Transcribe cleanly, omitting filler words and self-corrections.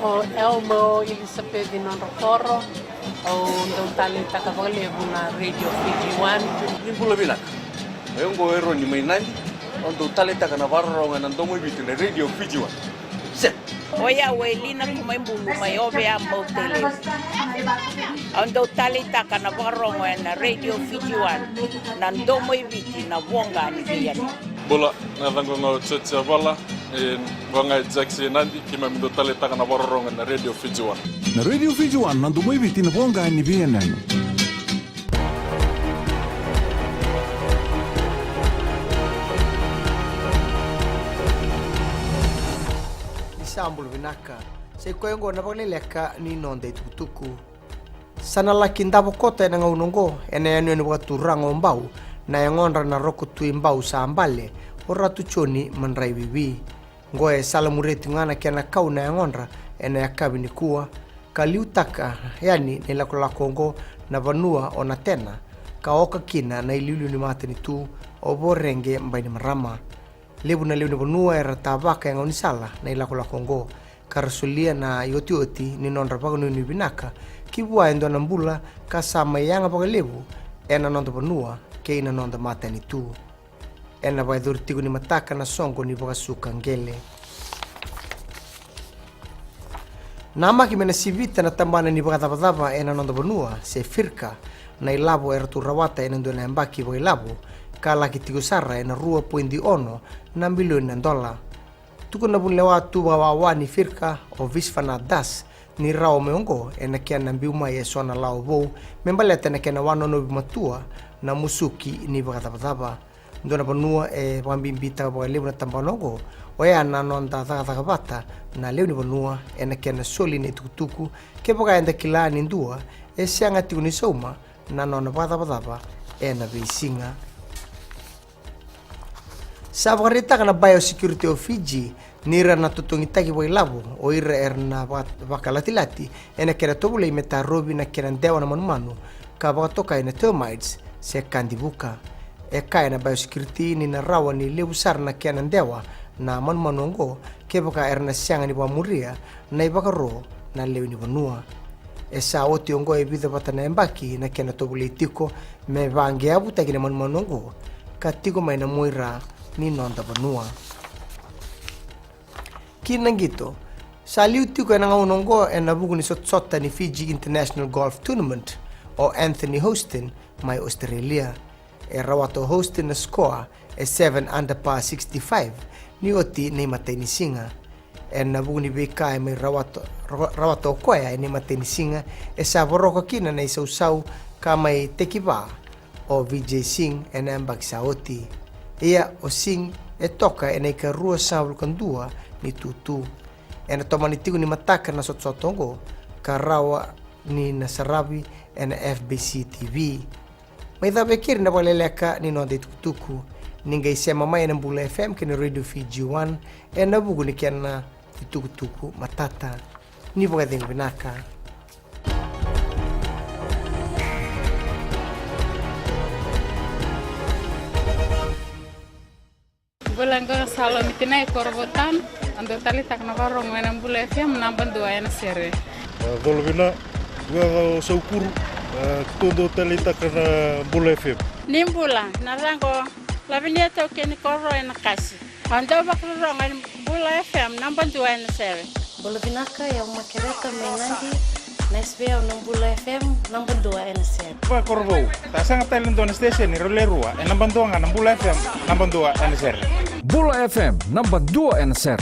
O Elmo Elizabeth Nonroforo o ndong talenta kavalevu na Radio Fiji One. Nimbula bilak. Ayong go ero ni mainandi. Ndong talenta kana varro ngana ndomo bitu na Radio Fiji One. Set. Oya welina kumaimbulu mayobe ambotele. Ndong talenta kana varro ngana Radio Fiji One. Na ndomo bitu na wonga ni biyani. Bola na dango ngau tsetsa bala. Wanga Jackson nandi kima mindo talenta kana varro ngana Radio Fiji One. Na Radio Fiji One na ndomo bitu na wonga ni biyani. Sambul vinaka se koengo na leka ni nonde tukutuku sana laki ndabo kota na ngaunongo ene anu ni watu rango mbau na yangonra na roku tu mbau sa ambale ora tu choni manrai bibi ngoe salamureti ngana kena kau na yangonra ene akabi ni kuwa kaliutaka yani ni la kongo na vanua ona tena kaoka kina na iliulu ni mateni tu oborenge mbaini marama lebu na vanua era tabaka yang onisala na ila kula kongo karasulia na yoti ni non rapago ni binaka kibua endo na mbula kasama yanga paga lebu ena nonda vanua ke ina nonda mata ni tu ena vai durtigo ni mataka na songo ni paga suka ngele nama kimena sivita na tambana ni paga tapa ena nonda vanua se firka na ilabo era tu rawata ena ndo na mbaki paga ilabo kala kitigo sara na rua pointi ono na bilioni na dola. Tuko na bunlewa tu bawa ni firka o visfana das ni rao meongo ena kia na mbiuma ye sona lao vou membaleta na kia na wano no bimatua na musuki ni bakatapatapa. Ndona panua e pambimbita kwa lebu na tambanongo o ea na nonda takabata na leo ni panua ena kia na soli ni tukutuku ke paka enda kila ni ndua e sianga tiku ni soma na nona bakatapatapa ena beisinga. Sa pakarita kana biosecurity of Fiji nira na tutungitaki wa ilabu o ira erna bakalati ena kera tobule imeta robi na kera ndewa na manumanu ka bakatoka ena termites se kandibuka e ka ena biosecurity ni na rawa ni lebusar na kera ndewa na manumanu ngo ke baka erna sianga ni bamuria na ibakaro na lewi ni banua e sa oti ngo e bida batana embaki na kera tobule tiko me bange abuta kina manumanu ngo ka tiko mai na moira ni nonda banua kinangito saliuti ko nang unongo en nabugo ni sotsota ni Fiji International Golf Tournament o Anthony Hostin mai Australia e rawato Hostin na score e 7 under par 65 ni oti ni mateni singa en nabugo ni beka mai rawato koya ni mateni singa e sa boroko kina na isau kamai tekiba o Vijay Singh en ambak saoti ia o sing e toka e nei ka rua sabul kandua ni tutu e na tomani tigu ni mataka na sotsotongo ka rawa ni nasarabi e na FBC TV mai dhabe kiri na waleleka ni nonde tukutuku ninga isema mai na Mbula FM kini Radio Fiji One e na bugu ni kiana tukutuku matata ni boga dengu binaka. Bulan ko salo mitinay korbotan ando tali tak na varong na Mbula FM namban dua na sere. Dolvina wa saukuru todo tali tak na Mbula FM. Nimbula na rango labinia to ken korro na kasi. Ando bakro na Mbula FM namban dua na sere. Bolvinaka ya makereta menandi na SBA na Mbula FM namban dua na sere. Pa korbo ta sanga talen don station ni rolerua namban dua na Mbula FM namban dua na sere. Bula FM number 2 NSR